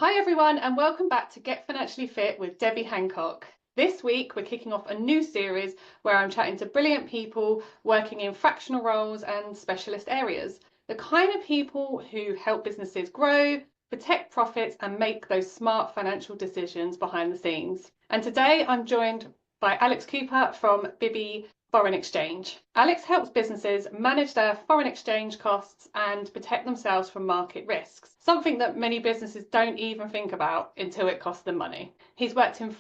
Hi everyone, and welcome back to Get Financially Fit with Debbie Hancock. This week we're kicking off a new series where I'm chatting to brilliant people working in fractional roles and specialist areas. The kind of people who help businesses grow, protect profits and make those smart financial decisions behind the scenes. And today I'm joined by Alex Cooper from Bibby Foreign Exchange. Alex helps businesses manage their foreign exchange costs and protect themselves from market risks, something that many businesses don't even think about until it costs them money. He's worked in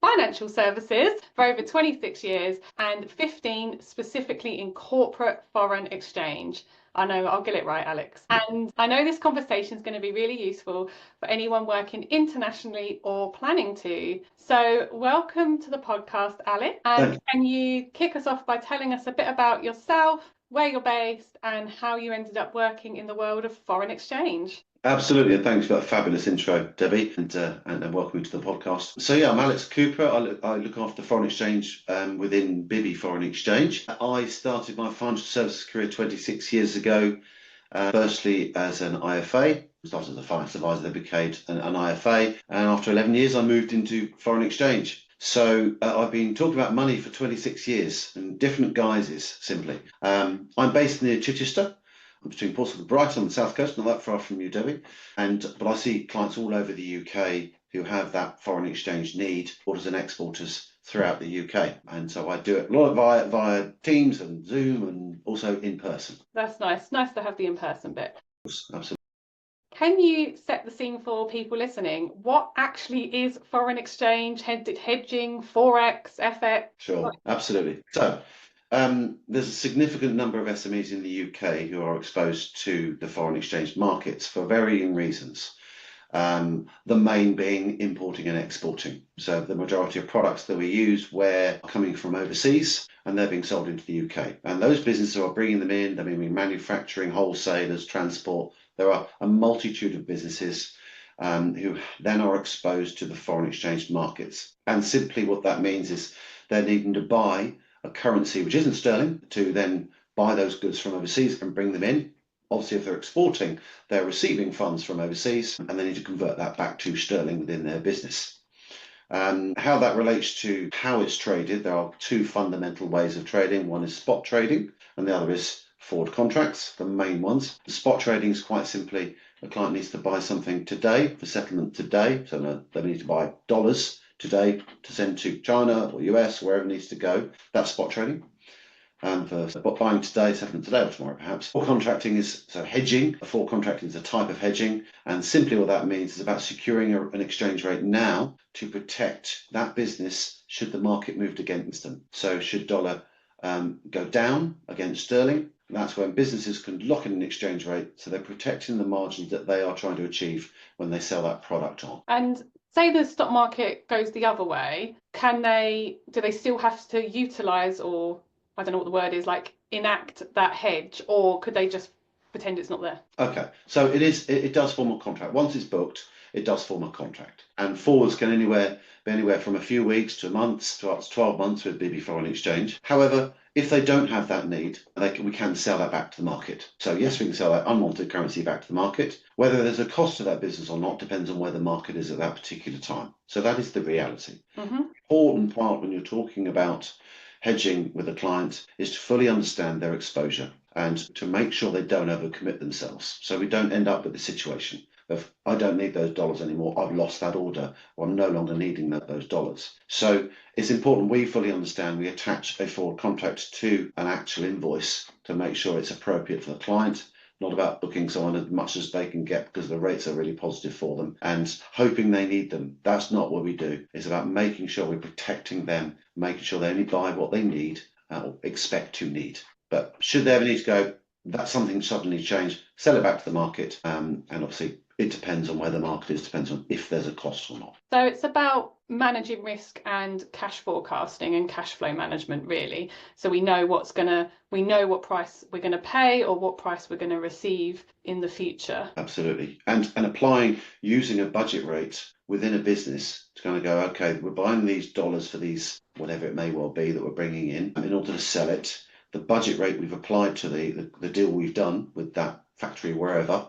financial services for over 26 years and 15 specifically in corporate foreign exchange. I know, I'll get it right, Alex. And I know this conversation is going to be really useful for anyone working internationally or planning to. So welcome to the podcast, Alex. And can you kick us off by telling us a bit about yourself, where you're based, and how you ended up working in the world of foreign exchange? Absolutely, and thanks for that fabulous intro, Debbie, and welcome to the podcast. So yeah, I'm Alex Cooper. I look after foreign exchange within Bibby Foreign Exchange. I started my financial services career 26 years ago, firstly as an IFA. Started as a finance advisor, then became an IFA, and after 11 years I moved into foreign exchange. So I've been talking about money for 26 years in different guises, simply. I'm based near Chichester. I'm between Portsmouth and Brighton on the south coast, not that far from you, Debbie. But I see clients all over the UK who have that foreign exchange need, orders and exporters throughout the UK. And so I do it a lot via Teams and Zoom and also in person. That's nice. Nice to have the in-person bit. Absolutely. Can you set the scene for people listening? What actually is foreign exchange, hedging, Forex, FX? Sure, absolutely. So there's a significant number of SMEs in the UK who are exposed to the foreign exchange markets for varying reasons. The main being importing and exporting. So the majority of products that we use are coming from overseas and they're being sold into the UK. And those businesses are bringing them in, they're being manufacturing, wholesalers, transport. There are a multitude of businesses who then are exposed to the foreign exchange markets. And simply what that means is they're needing to buy a currency which isn't sterling to then buy those goods from overseas and bring them in. Obviously, if they're exporting, they're receiving funds from overseas and they need to convert that back to sterling within their business. How that relates to how it's traded, there are two fundamental ways of trading. One is spot trading and the other is forward contracts, the main ones. The spot trading is quite simply a client needs to buy something today for settlement today. So they need to buy dollars today to send to China or US, wherever it needs to go. That's spot trading. For buying today, settlement today or tomorrow perhaps. Forward contracting is hedging. Forward contracting is a type of hedging, and simply what that means is about securing an exchange rate now to protect that business should the market move against them. So should dollar go down against sterling, that's when businesses can lock in an exchange rate, so they're protecting the margins that they are trying to achieve when they sell that product on. And say the stock market goes the other way, do they still have to utilize, or I don't know what the word is, like enact that hedge, or could they just pretend it's not there? Okay, so it does form a contract. Once it's booked, it does form a contract. And forwards can be anywhere from a few weeks to months to up to 12 months with Bibby Foreign Exchange. However, if they don't have that need, we can sell that back to the market. So yes, we can sell that unwanted currency back to the market. Whether there's a cost to that business or not depends on where the market is at that particular time. So that is the reality. Mm-hmm. Important part when you're talking about hedging with a client is to fully understand their exposure and to make sure they don't overcommit themselves. So we don't end up with the situation of, I don't need those dollars anymore, I've lost that order, or I'm no longer needing those dollars. So it's important we fully understand, we attach a forward contract to an actual invoice to make sure it's appropriate for the client, not about booking someone as much as they can get because the rates are really positive for them and hoping they need them. That's not what we do. It's about making sure we're protecting them, making sure they only buy what they need or expect to need. But should they ever need to go, that's something suddenly changed, sell it back to the market. And obviously it depends on where the market is, depends on if there's a cost or not. So it's about managing risk and cash forecasting and cash flow management, really. So we know what price we're going to pay or what price we're going to receive in the future. Absolutely. And using a budget rate within a business to kind of go, okay, we're buying these dollars for these, whatever it may well be that we're bringing in order to sell it. The budget rate we've applied to the deal we've done with that factory wherever,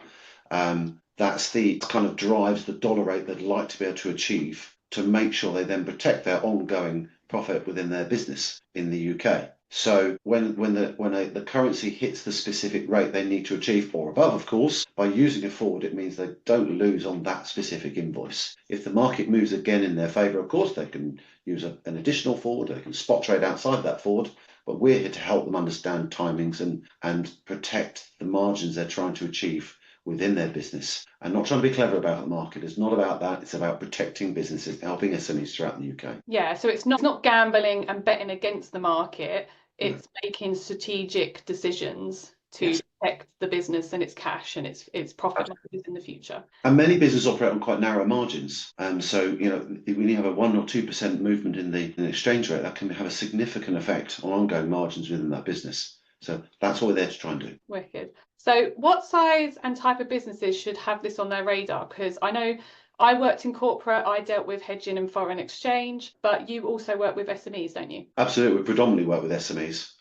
That's the kind of drives the dollar rate they'd like to be able to achieve to make sure they then protect their ongoing profit within their business in the UK. So when the currency hits the specific rate they need to achieve or above, of course, by using a forward, it means they don't lose on that specific invoice. If the market moves again in their favour, of course, they can use an additional forward, they can spot trade outside that forward, but we're here to help them understand timings and protect the margins they're trying to achieve within their business and not trying to be clever about the market. It's not about that. It's about protecting businesses, helping SMEs throughout the UK. Yeah, so it's not gambling and betting against the market. It's making strategic decisions to protect the business and its cash and its profit margins in the future. And many businesses operate on quite narrow margins. So, when you have a 1 or 2% movement in the exchange rate, that can have a significant effect on ongoing margins within that business. So that's what we're there to try and do. Wicked. So what size and type of businesses should have this on their radar? Because I know I worked in corporate, I dealt with hedging and foreign exchange, but you also work with SMEs, don't you? Absolutely. We predominantly work with SMEs.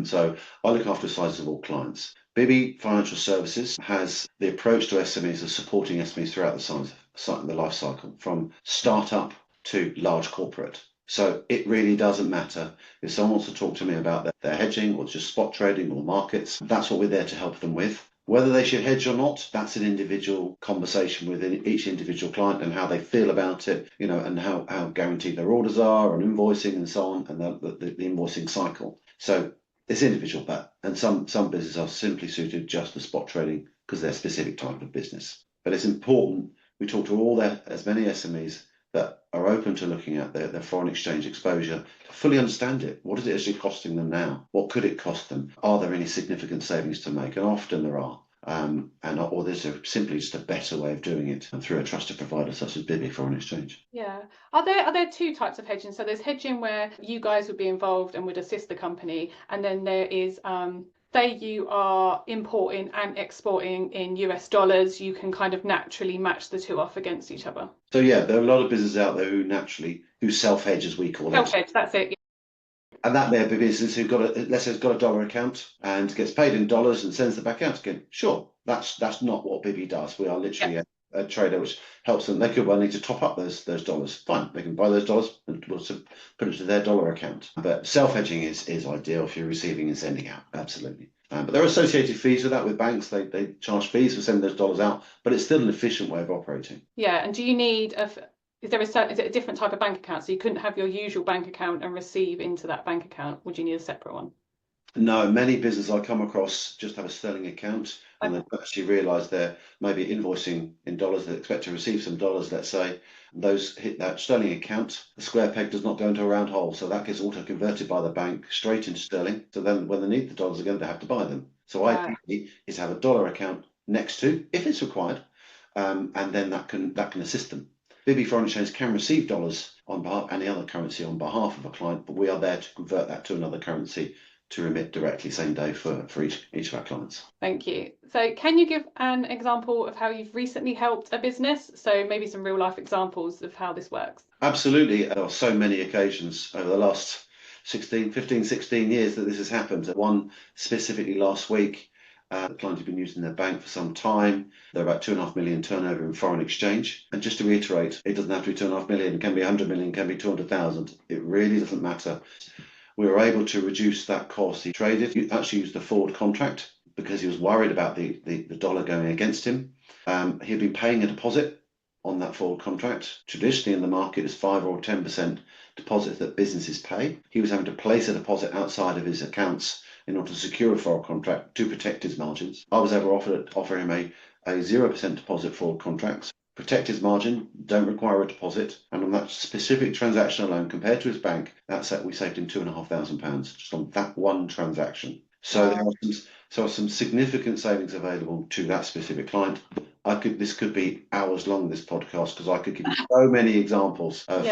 So I look after sizes of all clients. Bibby Financial Services has the approach to SMEs of supporting SMEs throughout the life cycle, from startup to large corporate. So it really doesn't matter if someone wants to talk to me about their hedging or just spot trading or markets. That's what we're there to help them with. Whether they should hedge or not, that's an individual conversation within each individual client and how they feel about it, and how guaranteed their orders are and invoicing and so on, and the invoicing cycle. So it's individual, and some businesses are simply suited just for spot trading because they're a specific type of business. But it's important we talk to as many SMEs that are open to looking at their foreign exchange exposure to fully understand it. What is it actually costing them now? What could it cost them? Are there any significant savings to make? And often there are. Or there's simply just a better way of doing it through a trusted provider such as Bibby Foreign Exchange. Yeah. Are there two types of hedging? So there's hedging where you guys would be involved and would assist the company, and then there is say you are importing and exporting in US dollars, you can kind of naturally match the two off against each other. So yeah, there are a lot of businesses out there who self-hedge, as we call it. Self-hedge, that's it. And that may be business who've let's say has got a dollar account and gets paid in dollars and sends them back out again. Sure, that's not what Bibby does. We are literally a trader which helps them. They could well need to top up those dollars. Fine, they can buy those dollars and put it to their dollar account. But self-hedging is ideal if you're receiving and sending out. Absolutely. But there are associated fees with that with banks. They charge fees for sending those dollars out, but it's still an efficient way of operating. Yeah, and do you need is it a different type of bank account? So you couldn't have your usual bank account and receive into that bank account. Would you need a separate one? No, many businesses I come across just have a sterling account and they've actually realised they're maybe invoicing in dollars. They expect to receive some dollars, let's say. Those hit that sterling account. The square peg does not go into a round hole. So that gets auto-converted by the bank straight into sterling. So then when they need the dollars again, they have to buy them. So ideally is to have a dollar account next to, if it's required, and then that can assist them. Bibby Foreign Exchange can receive dollars on behalf any other currency on behalf of a client, but we are there to convert that to another currency to remit directly same day for each of our clients. Thank you. So can you give an example of how you've recently helped a business? So maybe some real life examples of how this works. Absolutely. There are so many occasions over the last 16 years that this has happened. One specifically last week. The client has been using their bank for some time. They're about 2.5 million turnover in foreign exchange. And just to reiterate, it doesn't have to be 2.5 million, it can be 100 million, it can be 200,000. It really doesn't matter. We were able to reduce that cost. He actually used a forward contract because he was worried about the dollar going against him. He'd been paying a deposit on that forward contract. Traditionally in the market is 5 or 10% deposits that businesses pay. He was having to place a deposit outside of his accounts in order to secure a forward contract to protect his margins. I was able to offer him a 0% deposit forward contract, protect his margin, don't require a deposit, and on that specific transaction alone, compared to his bank, we saved him £2,500 just on that one transaction. So there are some significant savings available to that specific client. This could be hours long, this podcast, because I could give you so many examples of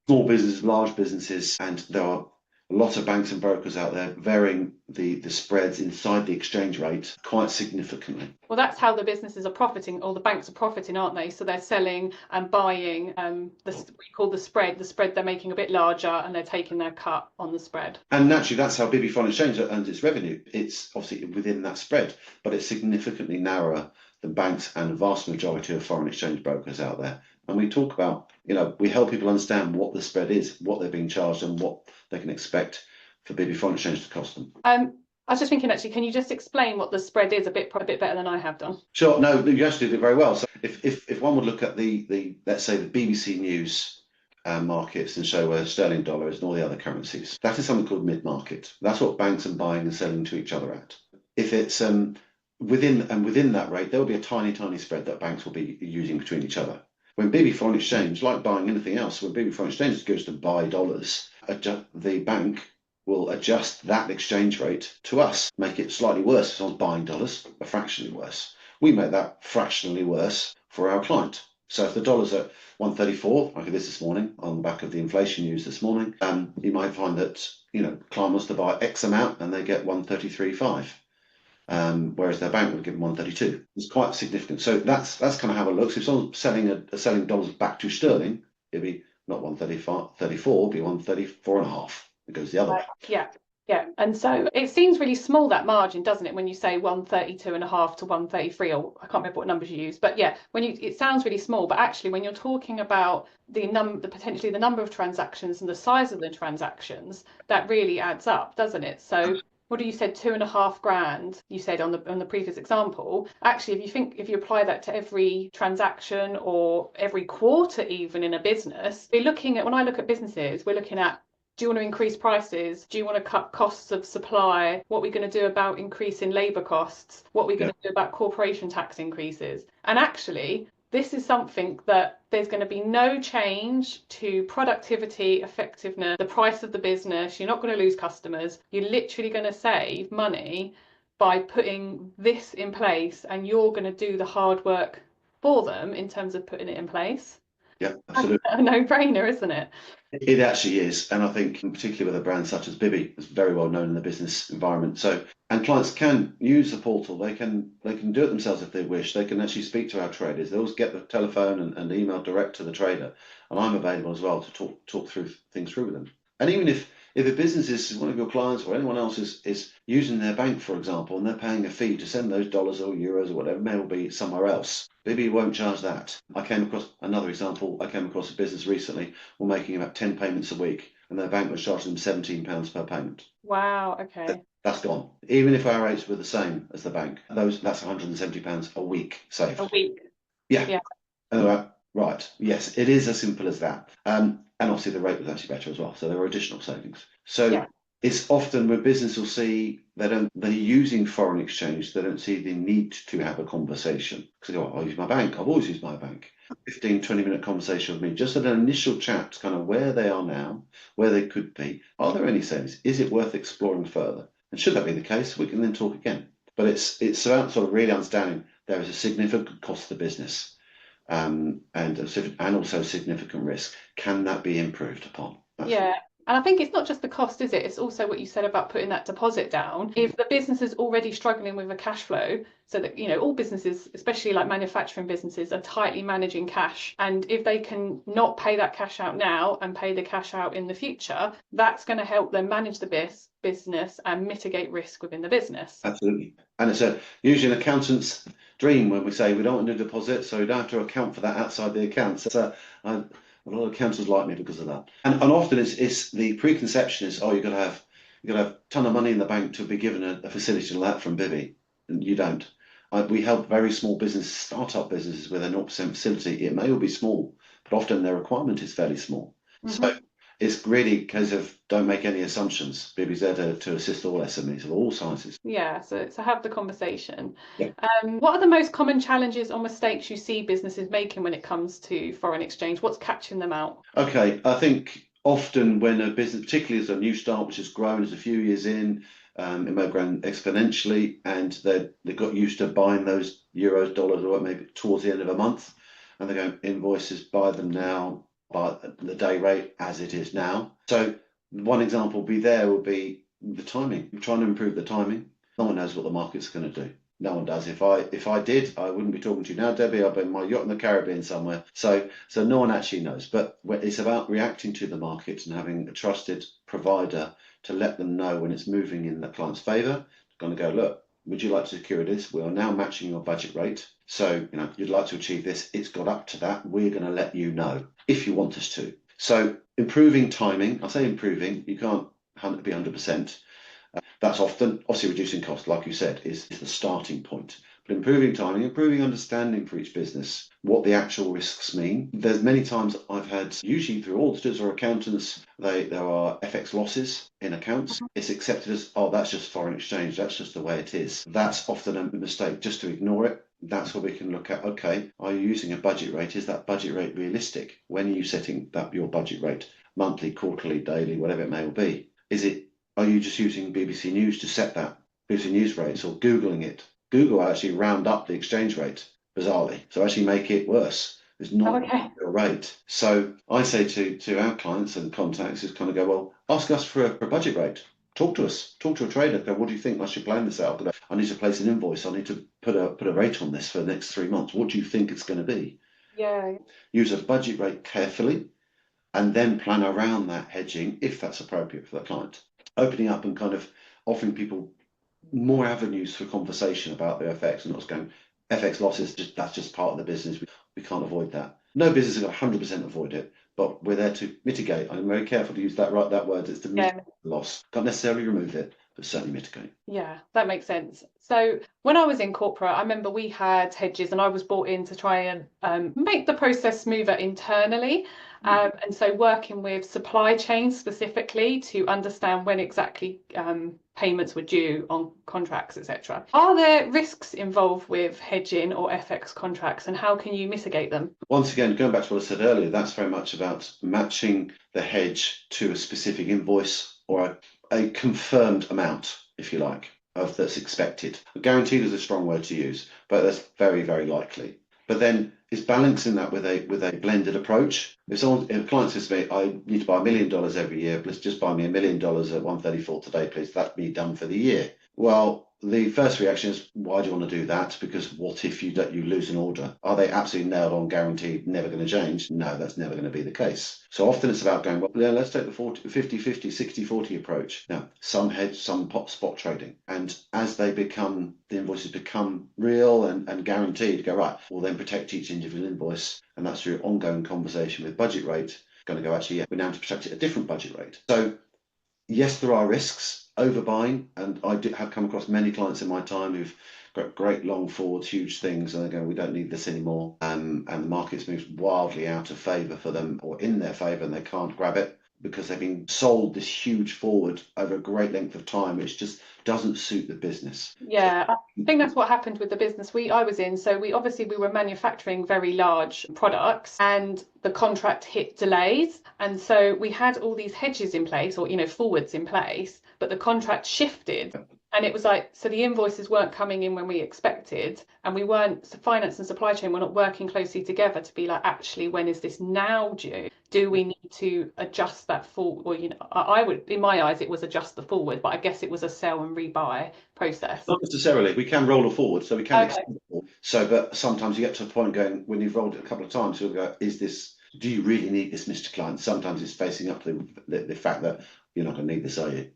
small businesses, large businesses, and there are a lot of banks and brokers out there varying the spreads inside the exchange rate quite significantly. Well, that's how the businesses are profiting, or the banks are profiting, aren't they? So they're selling and buying what we call the spread they're making a bit larger, and they're taking their cut on the spread. And naturally, that's how Bibby Foreign Exchange earns its revenue. It's obviously within that spread, but it's significantly narrower the banks and the vast majority of foreign exchange brokers out there. And we talk about, we help people understand what the spread is, what they're being charged, and what they can expect for Bibby Foreign Exchange to cost them. I was just thinking, actually, can you just explain what the spread is a bit better than I have done? Sure. No, you actually did it very well. So if one would look at the let's say the BBC News markets and show where sterling dollar is and all the other currencies, that is something called mid-market. That's what banks are buying and selling to each other at. If it's within that rate, there will be a tiny spread that banks will be using between each other. When Bibby Foreign Exchange, like buying anything else, when Bibby Foreign Exchange goes to buy dollars, the bank will adjust that exchange rate to us, make it slightly worse if someone's buying dollars, a fractionally worse. We make that fractionally worse for our client. So if the dollar's at 134, like it is this morning, on the back of the inflation news this morning, you might find that client wants to buy X amount and they get 133.5. Whereas their bank would give them 132. It's quite significant. So that's kind of how it looks. If someone's selling dollars back to sterling, it'd be not 134, it'd be 134.5. It goes the other way. Yeah. And so it seems really small, that margin, doesn't it, when you say 132.5 to 133, or I can't remember what numbers you use, but yeah, it sounds really small, but actually when you're talking about potentially the number of transactions and the size of the transactions, that really adds up, doesn't it? So what do you said, 2.5 grand, you said on the previous example. Actually, if you apply that to every transaction or every quarter even in a business, when I look at businesses, we're looking at, do you want to increase prices? Do you want to cut costs of supply? What are we going to do about increasing labour costs? What are we going to do about corporation tax increases? And actually, this is something that there's going to be no change to productivity, effectiveness, the price of the business. You're not going to lose customers. You're literally going to save money by putting this in place, and you're going to do the hard work for them in terms of putting it in place. Yeah, absolutely. A no-brainer, isn't it? It actually is, and I think in particular with a brand such as Bibby, it's very well known in the business environment. And clients can use the portal. They can do it themselves if they wish. They can actually speak to our traders. They always get the telephone and email direct to the trader, and I'm available as well to talk through things through with them. And even if a business is one of your clients or anyone else is using their bank, for example, and they're paying a fee to send those dollars or euros or whatever it may be somewhere else, Bibby won't charge that. I came across another example. I came across a business recently, were making about 10 payments a week, and their bank was charging them £17 per payment. Wow, okay. That's gone. Even if our rates were the same as the bank, that's £170 a week saved. A week. Yeah. Right. Yes, it is as simple as that. And obviously the rate was actually better as well. So there were additional savings. So it's often when business will see they're using foreign exchange, they don't see the need to have a conversation. Because they go, I use my bank. I've always used my bank. 15, 20-minute conversation with me, just an initial chat, kind of where they are now, where they could be. Are there any savings? Is it worth exploring further? And should that be the case, we can then talk again. But it's about sort of really understanding there is a significant cost to the business. And also significant risk. Can that be improved upon? Yeah. And I think it's not just the cost, is it? It's also what you said about putting that deposit down. If the business is already struggling with a cash flow, so that, all businesses, especially like manufacturing businesses, are tightly managing cash. And if they can not pay that cash out now and pay the cash out in the future, that's going to help them manage the business and mitigate risk within the business. Absolutely. And it's usually an accountant's dream when we say we don't want to deposit, so we don't have to account for that outside the accounts. A lot of accountants like me because of that. And often it's the preconception is, you've got to have a ton of money in the bank to be given a facility like that from Bibby. And you don't. We help very small businesses, startup businesses with a 0% facility. It may all be small, but often their requirement is fairly small. Mm-hmm. So it's really a case of don't make any assumptions. Bibby's there to assist all SMEs of all sizes. Yeah, so have the conversation. Yeah. What are the most common challenges or mistakes you see businesses making when it comes to foreign exchange? What's catching them out? Okay, I think often when a business, particularly as a new start, which has grown as a few years in, it may have grown exponentially, and they got used to buying those euros, dollars, or maybe towards the end of a month, and they're going invoices, buy them now, by the day rate as it is now. So one example would be the timing. We're trying to improve the timing. No one knows what the market's going to do. No one does. If I did, I wouldn't be talking to you now, Debbie. I'll be in my yacht in the Caribbean somewhere. So no one actually knows. But it's about reacting to the market and having a trusted provider to let them know when it's moving in the client's favour. Going to go, look, would you like to secure this? We are now matching your budget rate. So, you'd like to achieve this. It's got up to that. We're going to let you know if you want us to. So improving timing, I say improving, you can't be 100%. That's obviously reducing cost, like you said, is the starting point. But improving timing, improving understanding for each business, what the actual risks mean. There's many times I've had, usually through auditors or accountants, there are FX losses in accounts. It's accepted as, oh, that's just foreign exchange. That's just the way it is. That's often a mistake, just to ignore it. That's where we can look at, okay, are you using a budget rate? Is that budget rate realistic? When are you setting up your budget rate? Monthly, quarterly, daily, whatever it may be. Are you just using BBC News to set that BBC News rates, or Googling it? Google actually round up the exchange rate, bizarrely, so actually make it worse. It's not a rate. So I say to our clients and contacts is kind of go, well, ask us for a budget rate. Talk to us. Talk to a trader. Go, what do you think I should plan this out? I need to place an invoice. I need to put a rate on this for the next 3 months. What do you think it's going to be? Yeah. Use a budget rate carefully, and then plan around that hedging if that's appropriate for the client. Opening up and kind of offering people more avenues for conversation about their FX, and not just going, FX losses, that's just part of the business. We can't avoid that. No business is going to 100% avoid it, but we're there to mitigate. I'm very careful to use that word. It's to mitigate the loss. Can't necessarily remove it, but certainly mitigate. Yeah, that makes sense. So when I was in corporate, I remember we had hedges, and I was brought in to try and make the process smoother internally. And so working with supply chains specifically to understand when exactly payments were due on contracts, etc. Are there risks involved with hedging or FX contracts, and how can you mitigate them? Once again, going back to what I said earlier, that's very much about matching the hedge to a specific invoice or a confirmed amount, if you like, of that's expected. Guaranteed is a strong word to use, but that's very, very likely. But then it's balancing that with a blended approach. If a client says to me, I need to buy $1 million every year, let's just buy me $1 million at 134 today, please. That'd be done for the year. Well, the first reaction is, why do you want to do that? Because what if you lose an order? Are they absolutely nailed on, guaranteed, never going to change? No, that's never going to be the case. So often it's about going, well, yeah, let's take the 50-50, 60-40 approach. Now, some hedge, some spot trading. And as the invoices become real and guaranteed, go, right, we'll then protect each individual invoice. And that's through ongoing conversation with budget rate. Going to go, actually, yeah, we're now to protect it at a different budget rate. So yes, there are risks. Overbuying, and I have come across many clients in my time who've got great long forwards, huge things, and they go, we don't need this anymore. And the market's moved wildly out of favour for them, or in their favour, and they can't grab it because they've been sold this huge forward over a great length of time, which just doesn't suit the business. Yeah, I think that's what happened with the business I was in. So we were manufacturing very large products, and the contract hit delays. And so we had all these hedges in place, or forwards in place, but the contract shifted. And it was like, so the invoices weren't coming in when we expected, and finance and supply chain were not working closely together to be like, actually, when is this now due? Do we need to adjust that forward? Or, I would, in my eyes, it was adjust the forward, but I guess it was a sell and rebuy process. Not necessarily. We can roll it forward, so we can extend it forward. So, but sometimes you get to a point going, when you've rolled it a couple of times, you'll go, do you really need this, Mr. Client? Sometimes it's facing up to the fact that you're not going to need this, are you?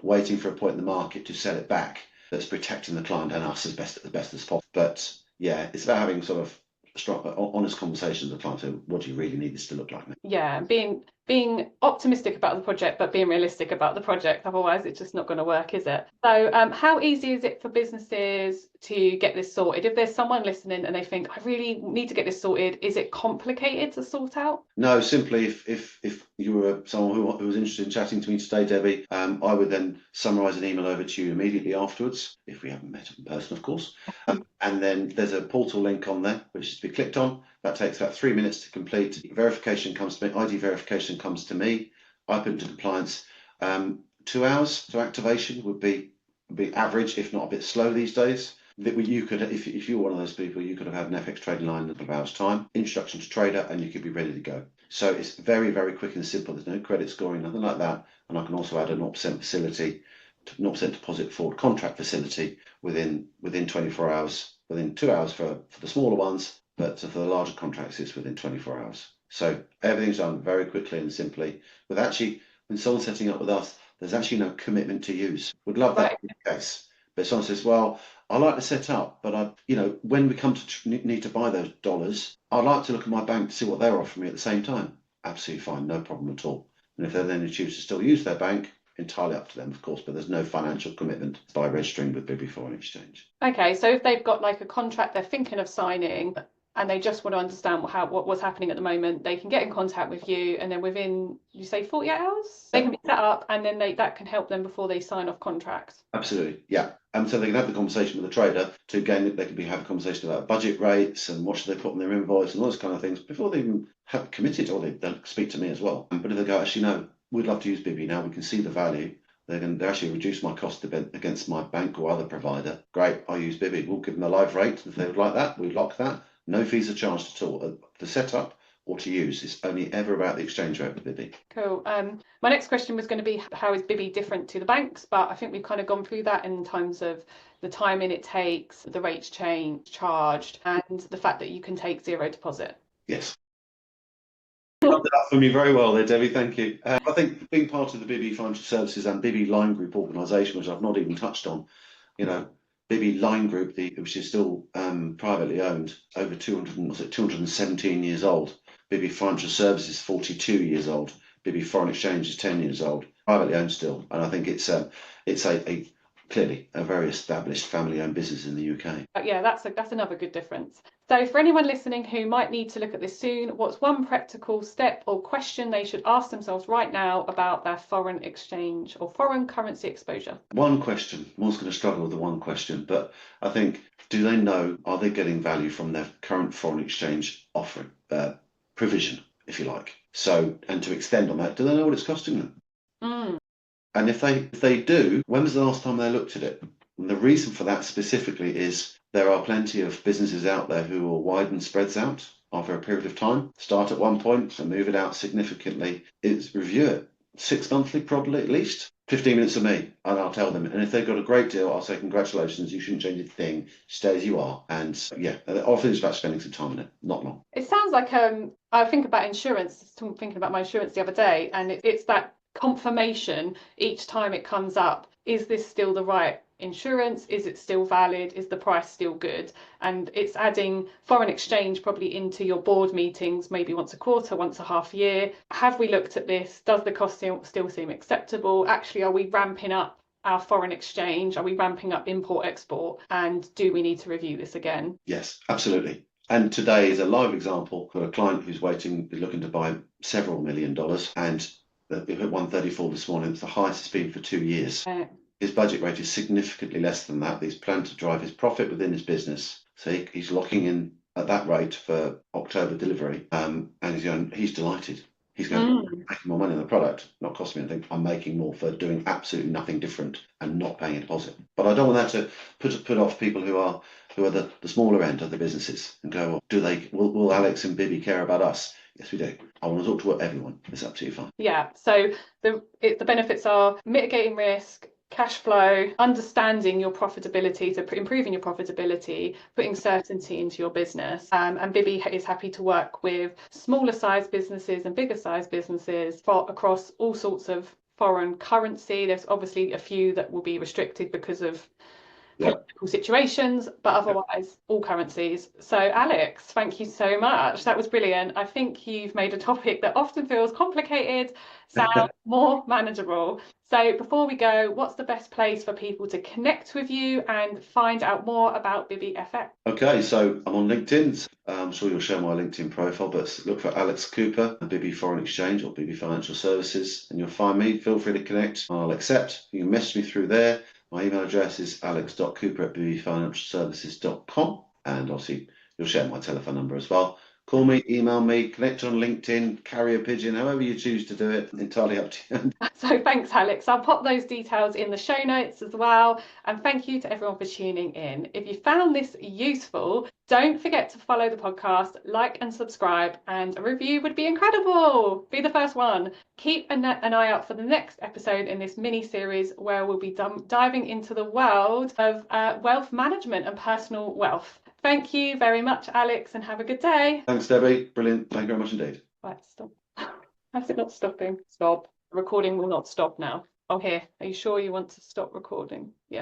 Waiting for a point in the market to sell it back that's protecting the client and us as best as possible. But yeah, it's about having sort of strong, honest conversations with the client. So what do you really need this to look like now? Yeah, being optimistic about the project, but being realistic about the project. Otherwise, it's just not going to work, is it? So how easy is it for businesses to get this sorted? If there's someone listening and they think, I really need to get this sorted, is it complicated to sort out? No, simply if you were someone who was interested in chatting to me today, Debbie, I would then summarise an email over to you immediately afterwards, if we haven't met in person, of course. And then there's a portal link on there, which is to be clicked on. That takes about 3 minutes to complete. Verification comes to me, ID verification comes to me. I put into compliance. 2 hours to activation would be average, if not a bit slow these days. That you could, if you were one of those people, you could have had an FX trading line in a couple of hours' time, introduction to trader, and you could be ready to go. So it's very, very quick and simple. There's no credit scoring, nothing like that. And I can also add a 0% facility, 0% deposit forward contract facility within 24 hours, within 2 hours for the smaller ones, but for the larger contracts, it's within 24 hours. So everything's done very quickly and simply. With actually, when someone's setting up with us, there's actually no commitment to use. Would love that to be the case. But someone says, well, I like to set up, but when we come to need to buy those dollars, I'd like to look at my bank to see what they're offering me at the same time. Absolutely fine, no problem at all. And if they then choose to still use their bank, entirely up to them, of course, but there's no financial commitment by registering with Bibby Foreign Exchange. Okay, so if they've got like a contract they're thinking of signing and they just want to understand what's happening at the moment, they can get in contact with you, and then within, you say 48 hours, they can be set up, and then that can help them before they sign off contracts. Absolutely, yeah. And so they can have the conversation with the trader to gain. They can have a conversation about budget rates and what should they put on their invoice and all those kind of things before they even have committed, or they don't speak to me as well. But if they go, actually, no, we'd love to use Bibby now, we can see the value. They actually reduce my cost against my bank or other provider. Great, I'll use Bibby. We'll give them a live rate. If they would like that, we lock that. No fees are charged at all. The setup or to use is only ever about the exchange rate with Bibby. Cool. My next question was going to be, how is Bibby different to the banks? But I think we've kind of gone through that in terms of the timing it takes, the rates charged, and the fact that you can take zero deposit. Yes. Summed it up for me very well there, Debbie. Thank you. I think being part of the Bibby Financial Services and Bibby Line Group organisation, which I've not even touched on, Bibby Line Group, which is still privately owned, over 217 years old. Bibby Financial Services, 42 years old. Bibby Foreign Exchange is 10 years old. Privately owned still, and I think it's clearly a very established family-owned business in the UK. Yeah, that's another good difference. So for anyone listening who might need to look at this soon, what's one practical step or question they should ask themselves right now about their foreign exchange or foreign currency exposure? One question. One's going to struggle with the one question, but I think, do they know, are they getting value from their current foreign exchange offering, provision, if you like? So, and to extend on that, do they know what it's costing them? And if they do, when was the last time they looked at it? And the reason for that specifically is there are plenty of businesses out there who will widen spreads out over a period of time, start at one point and move it out significantly. It's review it 6 monthly, probably at least. 15 minutes of me, and I'll tell them. And if they've got a great deal, I'll say, congratulations, you shouldn't change a thing, stay as you are. And yeah, often it's about spending some time on it, not long. It sounds like I think about insurance, thinking about my insurance the other day, and it's that confirmation each time it comes up. Is this still the right insurance? Is it still valid? Is the price still good? And it's adding foreign exchange probably into your board meetings, maybe once a quarter, once a half year. Have we looked at this? Does the cost still seem acceptable? Actually, are we ramping up our foreign exchange? Are we ramping up import export? And do we need to review this again? Yes, absolutely. And today is a live example for a client who's looking to buy several $1 million, and it hit 134 this morning. It's the highest it's been for 2 years. His budget rate is significantly less than that. He's planned to drive his profit within his business. So he's locking in at that rate for October delivery. And he's delighted. He's going to make more money on the product, not cost me anything. I'm making more for doing absolutely nothing different and not paying a deposit. But I don't want that to put off people who are the smaller end of the businesses and go, will Alex and Bibby care about us? Yes, we do. I want to talk to everyone. It's absolutely fine. Yeah. So the benefits are mitigating risk, cash flow, understanding your profitability, so improving your profitability, putting certainty into your business. And Bibby is happy to work with smaller size businesses and bigger size businesses across all sorts of foreign currency. There's obviously a few that will be restricted because of political situations, but otherwise all currencies. So Alex, thank you so much. That was brilliant. I think you've made a topic that often feels complicated sound more manageable. So before we go, what's the best place for people to connect with you and find out more about Bibby FX? Okay, so I'm on LinkedIn. I'm sure you'll share my LinkedIn profile, but look for Alex Cooper, Bibby Foreign Exchange or Bibby Financial Services, and you'll find me. Feel free to connect. I'll accept. You can message me through there. My email address is alex.cooper@bibbyfinancialservices.com, and obviously you'll share my telephone number as well. Call me, email me, connect on LinkedIn, carrier pigeon, however you choose to do it, entirely up to you. So thanks, Alex. I'll pop those details in the show notes as well. And thank you to everyone for tuning in. If you found this useful, don't forget to follow the podcast, like and subscribe, and a review would be incredible. Be the first one. Keep an eye out for the next episode in this mini series where we'll be diving into the world of wealth management and personal wealth. Thank you very much, Alex, and have a good day. Thanks, Debbie. Brilliant. Thank you very much indeed. Right, stop. How's it not stopping? Stop. The recording will not stop now. Oh, here. Are you sure you want to stop recording? Yeah.